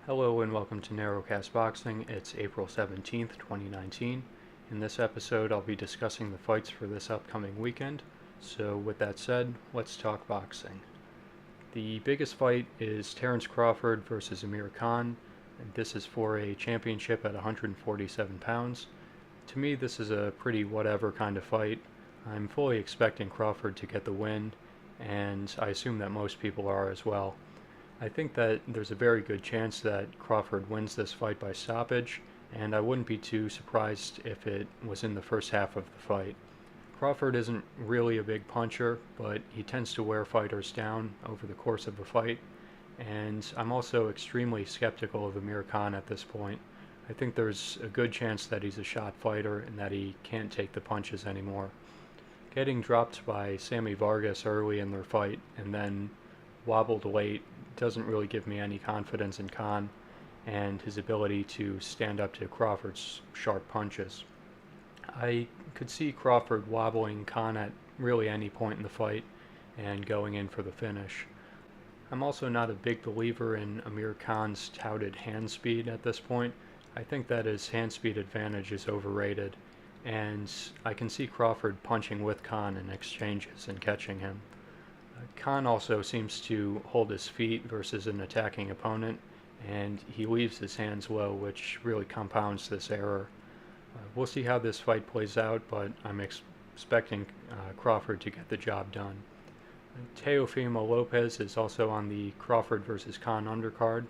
Hello and welcome to Narrowcast Boxing. It's April 17th, 2019. In this episode, I'll be discussing the fights for this upcoming weekend. So, with that said, let's talk boxing. The biggest fight is Terence Crawford versus Amir Khan, and this is for a championship at 147 pounds. To me, this is a pretty whatever kind of fight. I'm fully expecting Crawford to get the win, and I assume that most people are as well. I think that there's a very good chance that Crawford wins this fight by stoppage, and I wouldn't be too surprised if it was in the first half of the fight. Crawford isn't really a big puncher, but he tends to wear fighters down over the course of a fight, and I'm also extremely skeptical of Amir Khan at this point. I think there's a good chance that he's a shot fighter and that he can't take the punches anymore. Getting dropped by Sammy Vargas early in their fight and then wobbled late doesn't really give me any confidence in Khan and his ability to stand up to Crawford's sharp punches. I could see Crawford wobbling Khan at really any point in the fight and going in for the finish. I'm also not a big believer in Amir Khan's touted hand speed at this point. I think that his hand speed advantage is overrated, and I can see Crawford punching with Khan in exchanges and catching him. Khan also seems to hold his feet versus an attacking opponent, and he leaves his hands low, which really compounds this error. We'll see how this fight plays out, but I'm expecting Crawford to get the job done. Teofimo Lopez is also on the Crawford versus Khan undercard.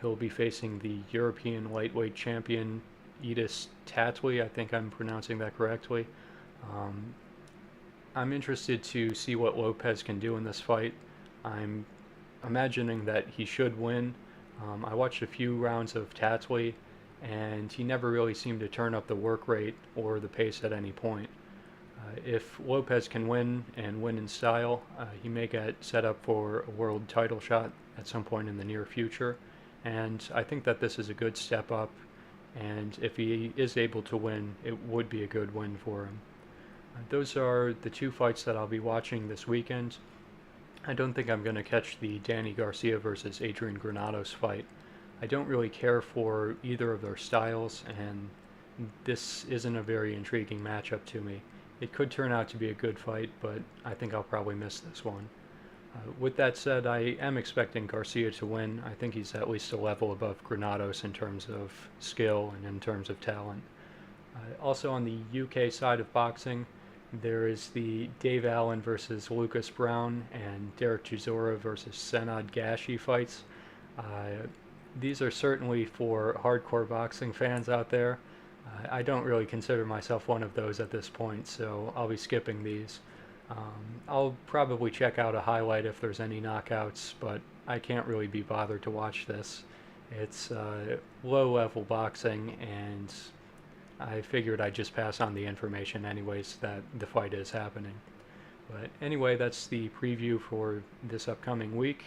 He'll be facing the European lightweight champion Edis Tatli. I think I'm pronouncing that correctly. I'm interested to see what Lopez can do in this fight. I'm imagining that he should win. I watched a few rounds of Tatli, and he never really seemed to turn up the work rate or the pace at any point. If Lopez can win and win in style, he may get set up for a world title shot at some point in the near future, and I think that this is a good step up, and if he is able to win, it would be a good win for him. Those are the two fights that I'll be watching this weekend. I don't think I'm going to catch the Danny Garcia versus Adrian Granados fight. I don't really care for either of their styles, and this isn't a very intriguing matchup to me. It could turn out to be a good fight, but I think I'll probably miss this one. With that said, I am expecting Garcia to win. I think he's at least a level above Granados in terms of skill and in terms of talent. Also on the UK side of boxing, there is the Dave Allen versus Lucas Browne and Dereck Chisora versus Senad Gashi fights. These are certainly for hardcore boxing fans out there. I don't really consider myself one of those at this point, so I'll be skipping these. I'll probably check out a highlight if there's any knockouts, but I can't really be bothered to watch this. It's low-level boxing, and I figured I'd just pass on the information anyways that the fight is happening. But anyway, that's the preview for this upcoming week,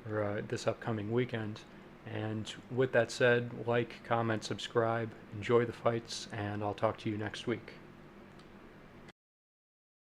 or this upcoming weekend. And with that said, like, comment, subscribe, enjoy the fights, and I'll talk to you next week.